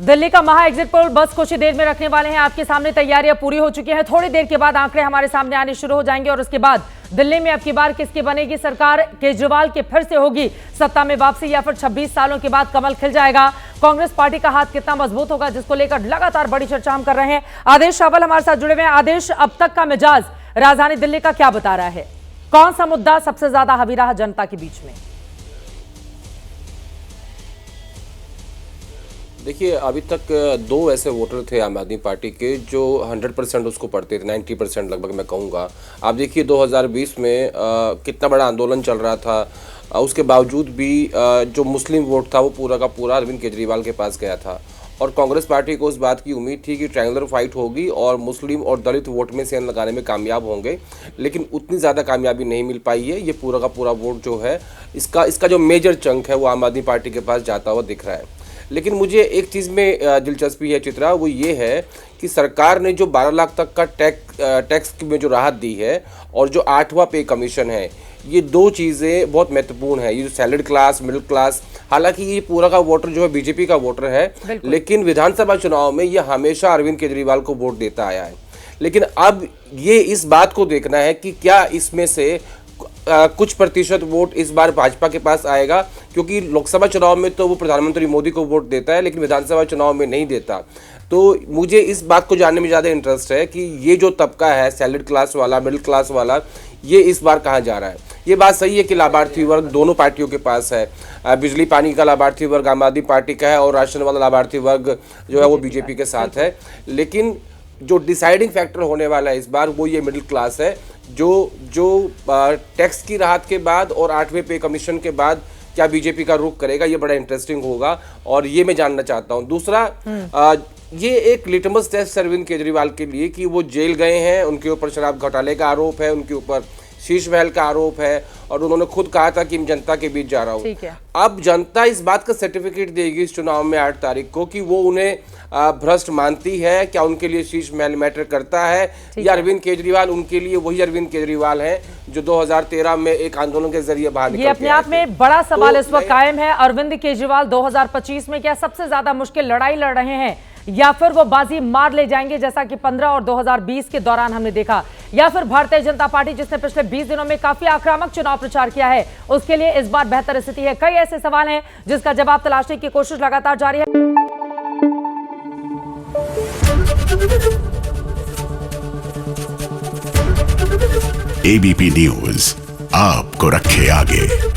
दिल्ली का महा exit poll बस कुछ ही देर में रखने वाले हैं। आपके सामने तैयारियां पूरी हो चुकी हैं। थोड़ी देर के बाद आंकड़े हमारे सामने आने शुरू हो जाएंगे और उसके बाद दिल्ली में अब की बार किसकी बनेगी सरकार, केजरीवाल के फिर से होगी सत्ता में वापसी या फिर 26 सालों के बाद कमल खिल जाएगा। कांग्रेस पार्टी का हाथ कितना मजबूत होगा, जिसको लेकर लगातार बड़ी चर्चा हम कर रहे हैं। आदेश रावल हमारे साथ जुड़े हुए हैं। आदेश, अब तक का मिजाज राजधानी दिल्ली का क्या बता रहा है? कौन सा मुद्दा सबसे ज्यादा हावी रहा जनता के बीच में? देखिए, अभी तक दो ऐसे वोटर थे आम आदमी पार्टी के जो 100% उसको पढ़ते थे, 90% लगभग मैं कहूँगा। आप देखिए 2020 में कितना बड़ा आंदोलन चल रहा था, उसके बावजूद भी जो मुस्लिम वोट था वो पूरा का पूरा अरविंद केजरीवाल के पास गया था। और कांग्रेस पार्टी को उस बात की उम्मीद थी कि ट्रायंगुलर फाइट होगी और मुस्लिम और दलित वोट में सेंध लगाने में कामयाब होंगे, लेकिन उतनी ज़्यादा कामयाबी नहीं मिल पाई है। ये पूरा का पूरा वोट जो है इसका जो मेजर चंक है वो आम आदमी पार्टी के पास जाता हुआ दिख रहा है। लेकिन मुझे एक चीज़ में दिलचस्पी है चित्रा, वो ये है कि सरकार ने जो 12 लाख तक का टैक्स में जो राहत दी है और जो 8वां पे कमीशन है, ये दो चीज़ें बहुत महत्वपूर्ण है। ये जो सैलरी क्लास, मिडिल क्लास, हालांकि ये पूरा का वोटर जो है बीजेपी का वोटर है, लेकिन विधानसभा चुनाव में ये हमेशा अरविंद केजरीवाल को वोट देता आया है। लेकिन अब ये इस बात को देखना है कि क्या इसमें से कुछ प्रतिशत वोट इस बार भाजपा के पास आएगा, क्योंकि लोकसभा चुनाव में तो वो प्रधानमंत्री मोदी को वोट देता है लेकिन विधानसभा चुनाव में नहीं देता। तो मुझे इस बात को जानने में ज़्यादा इंटरेस्ट है कि ये जो तबका है सैलरी क्लास वाला, मिडिल क्लास वाला, ये इस बार कहाँ जा रहा है। ये बात सही है कि लाभार्थी वर्ग दोनों पार्टियों के पास है। बिजली पानी का लाभार्थी वर्ग आम आदमी पार्टी का है और राशन वाला लाभार्थी वर्ग जो है वो बीजेपी के साथ है। लेकिन जो डिसाइडिंग फैक्टर होने वाला है इस बार वो ये मिडिल क्लास है, जो टैक्स की राहत के बाद और 8वें पे कमीशन के बाद क्या बीजेपी का रुख करेगा, ये बड़ा इंटरेस्टिंग होगा और ये मैं जानना चाहता हूँ। दूसरा, ये एक लिटमस टेस्ट अरविंद केजरीवाल के लिए कि वो जेल गए हैं, उनके ऊपर शराब घोटाले का आरोप है, उनके ऊपर शीश महल का आरोप है और उन्होंने खुद कहा था कि मैं जनता के बीच जा रहा हूँ। अब जनता इस बात का सर्टिफिकेट देगी इस चुनाव में 8 तारीख को कि वो उन्हें भ्रष्ट मानती है, क्या उनके लिए शीश महल मैटर करता है या अरविंद केजरीवाल उनके लिए वही अरविंद केजरीवाल हैं जो 2013 में एक आंदोलन के जरिए बाहर निकल। ये अपने आप में बड़ा सवाल इस वक्त कायम है। अरविंद केजरीवाल 2025 में क्या सबसे ज्यादा मुश्किल लड़ाई लड़ रहे हैं या फिर वो बाजी मार ले जाएंगे जैसा कि 15 और 2020 के दौरान हमने देखा, या फिर भारतीय जनता पार्टी जिसने पिछले 20 दिनों में काफी आक्रामक चुनाव प्रचार किया है उसके लिए इस बार बेहतर स्थिति है? कई ऐसे सवाल हैं जिसका जवाब तलाशने की कोशिश लगातार जारी है। एबीपी न्यूज आपको रखे आगे।